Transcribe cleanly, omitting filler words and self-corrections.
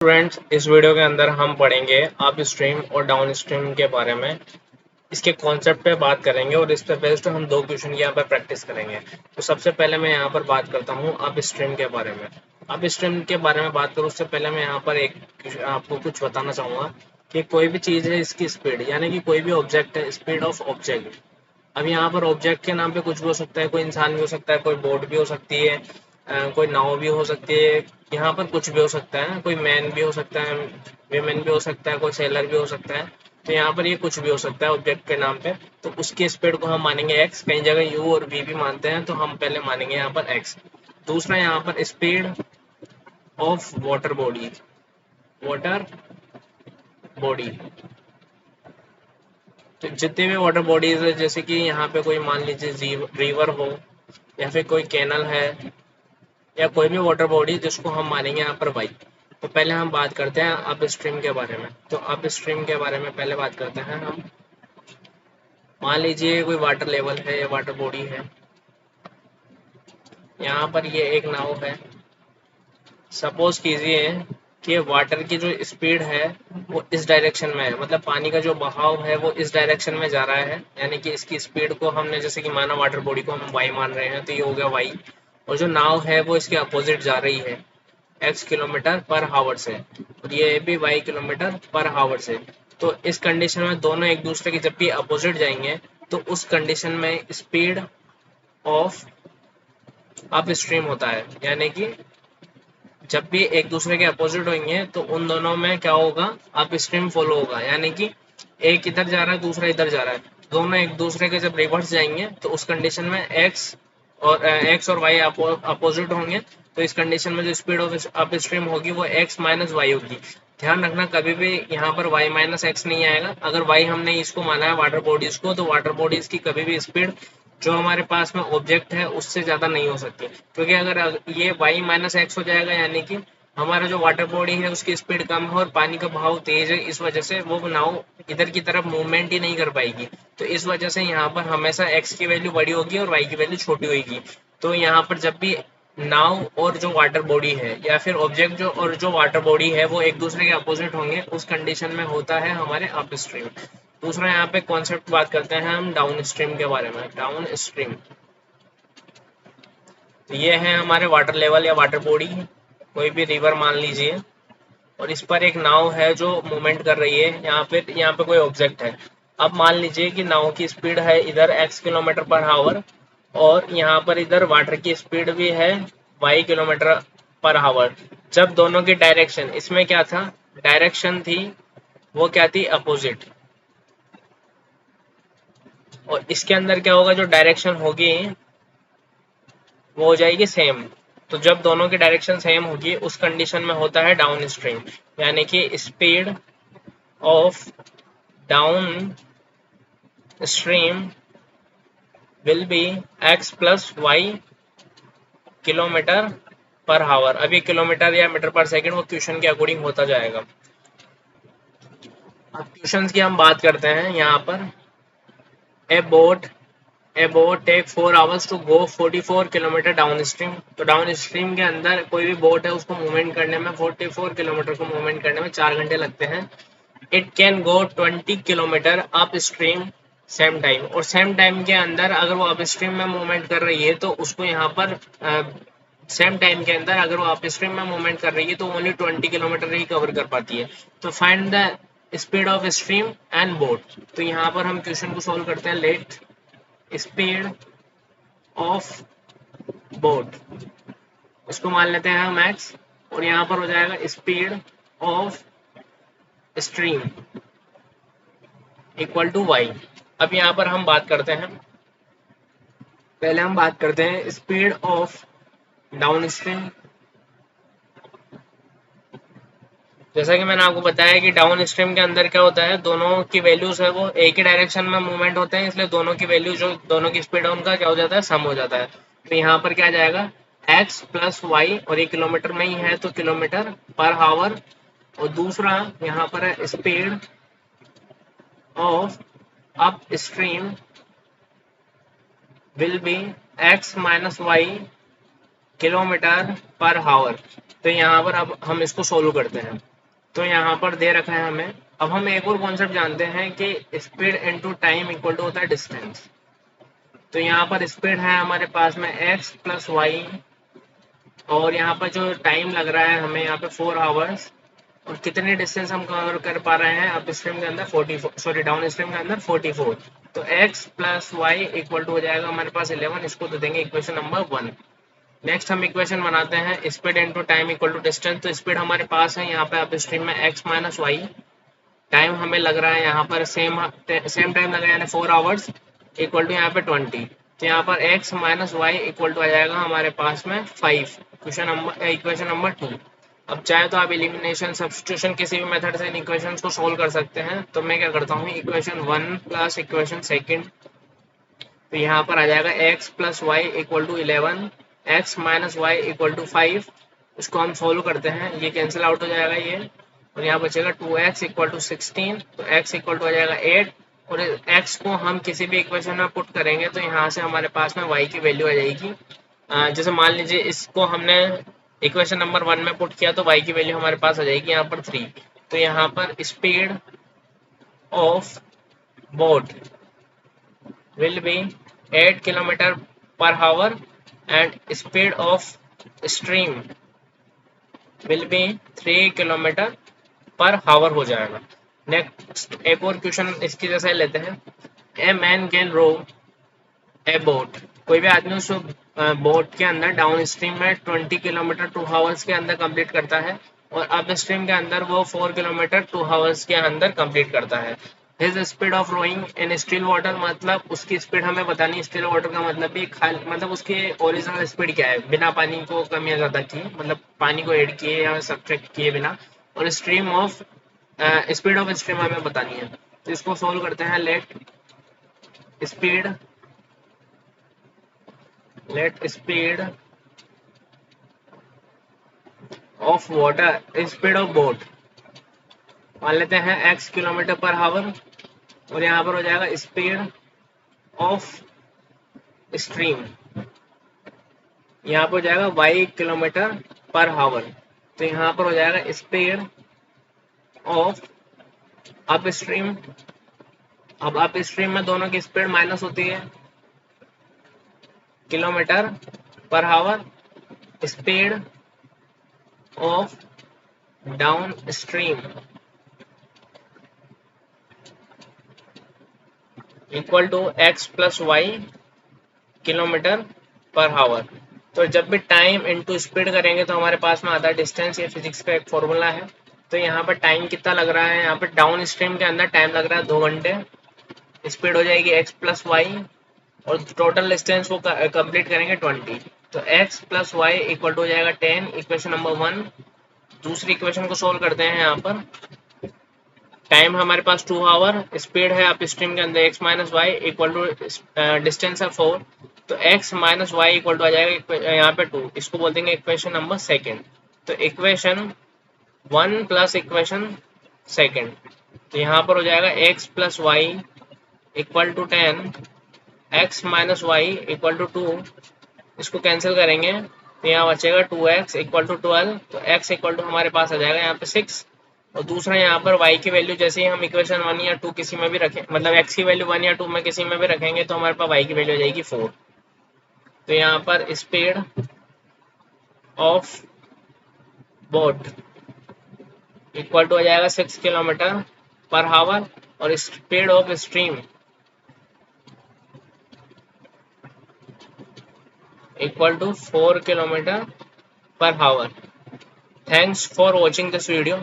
Students, इस video के अंदर हम पढ़ेंगे अप स्ट्रीम और डाउन स्ट्रीम के बारे में। इसके कॉन्सेप्ट पे बात करेंगे और इस पे बेस्ड हम दो क्वेश्चन यहाँ पर प्रैक्टिस करेंगे। तो सबसे पहले मैं यहाँ पर बात करता हूँ अप स्ट्रीम के बारे में। अप स्ट्रीम के बारे में बात करूँ उससे पहले मैं यहाँ पर आपको कुछ बताना चाहूँगा कि कोई भी चीज़ है इसकी स्पीड, यानी कि कोई भी ऑब्जेक्ट है, स्पीड ऑफ ऑब्जेक्ट। अब यहाँ पर ऑब्जेक्ट के नाम पे कुछ भी हो सकता है, कोई इंसान भी हो सकता है, कोई बोट भी हो सकती है, कोई नाव भी हो सकती है। यहाँ पर कुछ भी हो सकता है, कोई मैन भी हो सकता है, वीमेन भी हो सकता है, कोई सेलर भी हो सकता है। तो यहाँ पर ये कुछ भी हो सकता है ऑब्जेक्ट के नाम पे। तो उसकी स्पीड को हम मानेंगे एक्स। कई जगह यू और वी भी मानते हैं, तो हम पहले मानेंगे यहाँ पर एक्स। दूसरा यहाँ पर speed of water body, water body. तो जितने भी वाटर बॉडीज है, जैसे कि यहाँ पे कोई मान लीजिए रिवर हो या फिर कोई कैनल है या कोई भी वाटर बॉडी, जिसको हम मानेंगे यहाँ पर वाई। तो पहले हम बात करते हैं अप स्ट्रीम के बारे में। तो अप स्ट्रीम के बारे में पहले बात करते हैं हम। मान लीजिए कोई वाटर लेवल है या वाटर बॉडी है। यहाँ पर ये एक नाव है। सपोज कीजिए कि वाटर की जो स्पीड है वो इस डायरेक्शन में है, मतलब पानी का जो बहाव है वो इस डायरेक्शन में जा रहा है। यानी कि इसकी स्पीड को हमने जैसे कि माना, वाटर बॉडी को हम वाई मान रहे हैं, तो ये हो गया वाई। और जो नाव है वो इसके अपोजिट जा रही है x किलोमीटर पर हावर से, और ये भी y किलोमीटर पर हावर से। तो इस कंडीशन में दोनों एक दूसरे के जब भी अपोजिट जाएंगे, तो उस कंडीशन में स्पीड ऑफ अप स्ट्रीम होता है। यानी कि जब भी एक दूसरे के अपोजिट होंगे तो उन दोनों में क्या होगा, अप स्ट्रीम फॉलो होगा। यानी कि एक इधर जा रहा है, दूसरा इधर जा रहा है, दोनों एक दूसरे के जब रिवर्स जाएंगे तो उस कंडीशन में एक्स और वाई अपोजिट होंगे। तो इस कंडीशन में जो स्पीड ऑफ अप स्ट्रीम होगी वो एक्स माइनस वाई होगी। ध्यान रखना, कभी भी यहाँ पर वाई माइनस एक्स नहीं आएगा। अगर वाई हमने इसको माना है वाटर बॉडीज को, तो वाटर बॉडीज की कभी भी स्पीड जो हमारे पास में ऑब्जेक्ट है उससे ज़्यादा नहीं हो सकती, क्योंकि अगर ये वाई माइनस एक्स हो जाएगा, यानी कि हमारा जो वाटर बॉडी है उसकी स्पीड कम है और पानी का बहाव तेज है, इस वजह से वो नाव इधर की तरफ मूवमेंट ही नहीं कर पाएगी। तो इस वजह से यहाँ पर हमेशा एक्स की वैल्यू बड़ी होगी और वाई की वैल्यू छोटी होगी। तो यहाँ पर जब भी नाव और जो वाटर बॉडी है या फिर ऑब्जेक्ट जो और जो वाटर बॉडी है वो एक दूसरे के अपोजिट होंगे, उस कंडीशन में होता है हमारे अप स्ट्रीम। दूसरा यहाँ पे कॉन्सेप्ट बात करते हैं हम डाउन स्ट्रीम के बारे में। डाउन स्ट्रीम, तो ये है हमारे वाटर लेवल या वाटर बॉडी, कोई भी रिवर मान लीजिए, और इस पर एक नाव है जो मूवमेंट कर रही है। यहाँ पे कोई ऑब्जेक्ट है। अब मान लीजिए कि नाव की स्पीड है इधर x किलोमीटर पर हावर, और यहाँ पर इधर वाटर की स्पीड भी है y किलोमीटर पर हावर। जब दोनों की डायरेक्शन, इसमें क्या था, डायरेक्शन थी वो क्या थी, अपोजिट। और इसके अंदर क्या होगा, जो डायरेक्शन होगी वो हो जाएगी सेम। तो जब दोनों की डायरेक्शन सेम होगी उस कंडीशन में होता है डाउन स्ट्रीम। यानी कि speed of downstream will be x plus y kilometre per hour. अभी किलोमीटर या मीटर पर सेकंड वो क्वेश्चन के अकॉर्डिंग होता जाएगा। अब क्वेश्चन की हम बात करते हैं यहाँ पर। A boat take 4 hours to go 44 kilometre downstream. तो डाउन स्ट्रीम के अंदर कोई भी बोट है उसको मूवमेंट करने में 44 किलोमीटर को मूवमेंट करने में 4 घंटे लगते हैं। It can go 20 kilometre up stream same time. और सेम टाइम के अंदर अगर वो अप स्ट्रीम में मूवमेंट कर रही है तो उसको यहाँ पर सेम टाइम के अंदर अगर वो अप स्ट्रीम में मूवमेंट कर रही है तो ओनली 20 किलोमीटर ही कवर कर पाती है। तो find the speed of stream and boat. तो यहाँ पर हम क्वेश्चन को सॉल्व करते हैं। लेट स्पीड ऑफ बोट, इसको मान लेते हैं हम एक्स, और यहाँ पर हो जाएगा speed of stream equal to y. अब यहाँ पर हम बात करते हैं, पहले हम बात करते हैं स्पीड ऑफ डाउन स्ट्रीम। जैसा कि मैंने आपको बताया कि डाउन स्ट्रीम के अंदर क्या होता है, दोनों की वैल्यूज है वो एक ही डायरेक्शन में मूवमेंट होते हैं, इसलिए दोनों की वैल्यू जो दोनों की स्पीड है उनका क्या हो जाता है, सम हो जाता है। तो यहाँ पर क्या जाएगा, x प्लस वाई, और ये किलोमीटर में ही है तो किलोमीटर पर हावर। और दूसरा यहाँ पर है speed of upstream will be x minus y kilometre per hour. तो यहाँ पर अब हम इसको सोल्व करते हैं। तो यहाँ पर दे रखा है हमें। अब हम एक और कॉन्सेप्ट जानते हैं कि speed into time equal to होता है डिस्टेंस। तो यहाँ पर स्पीड है हमारे पास में x प्लस वाई, और यहाँ पर जो टाइम लग रहा है हमें यहाँ पे 4 आवर्स, और कितने डिस्टेंस हम कवर कर पा रहे हैं अप स्ट्रीम के अंदर 44, सॉरी डाउन स्ट्रीम के अंदर 44। तो x plus y equal to हो जाएगा हमारे पास 11, इसको दे देंगे इक्वेशन नंबर 1। नेक्स्ट हम इक्वेशन बनाते हैं speed into time equal to distance. तो स्पीड हमारे पास है यहाँ पे अप स्ट्रीम में x माइनस वाई, टाइम हमें लग रहा है यहाँ पर सेम टाइम लगा यानी 4 आवर्स इक्वल टू यहाँ पे 20। तो यहाँ पर x minus y equal to आ जाएगा हमारे पास में 5, इक्वेशन नंबर 2। अब चाहे तो आप एलिमिनेशन सब्स्टिट्यूशन किसी भी मेथड से इन इक्वेशंस को सोल्व कर सकते हैं। तो मैं क्या करता हूँ, इक्वेशन 1 प्लस इक्वेशन सेकंड, तो यहाँ पर आ जाएगा x plus y equal to 11, x minus y equal to 5। इसको हम सोल्व करते हैं, ये कैंसिल आउट हो जाएगा ये, और यहाँ बचेगा 2x इक्वल टू 16। तो x इक्वल टू आ जाएगा 8, और x को हम किसी भी इक्वेशन में पुट करेंगे तो यहाँ से हमारे पास में y की वैल्यू आ जाएगी। जैसे मान लीजिए इसको हमने इक्वेशन नंबर 1 में पुट किया तो y की वैल्यू हमारे पास आ जाएगी यहाँ पर 3। तो यहाँ पर speed of boat will be 8 kilometre per hour and speed of stream will be 3 kilometre per hour हो जाएगा। नेक्स्ट एक और क्वेश्चन इसकी जैसे लेते हैं। A man can row a boat, कोई भी आदमी उस बोट के अंदर डाउन स्ट्रीम में 20 किलोमीटर 2 हावर्स के अंदर कंप्लीट करता है, और अप स्ट्रीम के अंदर वो 4 किलोमीटर 2 हावर्स के अंदर कंप्लीट करता है। His speed of rowing in still water, मतलब उसकी स्पीड हमें बतानी। स्टिल वाटर का मतलब भी मतलब उसकी ओरिजिनल स्पीड क्या है, बिना पानी को कम या ज़्यादा किए, मतलब पानी को ऐड किए या सब्ट्रैक्ट किए बिना। और stream of speed of stream हमें बतानी है। तो इसको सोल्व करते हैं। Let speed of water speed of boat मान लेते हैं x किलोमीटर पर हावर, और यहाँ पर हो जाएगा स्पीड ऑफ स्ट्रीम, यहाँ पर हो जाएगा y किलोमीटर पर हावर। तो यहाँ पर हो जाएगा स्पीड ऑफ अप स्ट्रीम। अब अप स्ट्रीम में दोनों की स्पीड माइनस होती है, kilometre per hour, speed of downstream equal to x plus y kilometre per hour. तो जब भी टाइम इनटू स्पीड करेंगे तो हमारे पास में आता है डिस्टेंस। ये फिजिक्स का एक फॉर्मूला है। तो यहाँ पर टाइम कितना लग रहा है, यहाँ पर डाउन स्ट्रीम के अंदर टाइम लग रहा है 2 घंटे, स्पीड हो जाएगी x प्लस वाई, और टोटल डिस्टेंस को कंप्लीट करेंगे 20। तो x plus y equal to हो जाएगा 10, इक्वेशन नंबर 1। दूसरी इक्वेशन को सोल्व करते हैं। यहाँ पर टाइम हमारे पास 2 आवर, स्पीड है अप स्ट्रीम के अंदर x minus y equal to distance है 4। तो x minus y equal to आ जाएगा यहाँ पे 2, इसको बोल देंगे इक्वेशन नंबर सेकेंड। तो इक्वेशन 1 प्लस इक्वेशन सेकेंड, तो यहाँ पर हो जाएगा x plus y equal to 10, x minus y equal to 2, इसको कैंसिल करेंगे तो यहाँ बचेगा 2x इक्वल टू 12। तो x इक्वल टू हमारे पास आ जाएगा यहाँ पे 6, और दूसरा यहाँ पर y की वैल्यू जैसे ही हम इक्वेशन 1 या 2 किसी में भी रखें, मतलब x की वैल्यू 1 या 2 में किसी में भी रखेंगे तो हमारे पास y की वैल्यू हो जाएगी 4। तो यहाँ पर speed of boat equal to आ जाएगा 6 किलोमीटर पर हावर, और speed of stream equal to 4 kilometre per hour. Thanks for watching this video.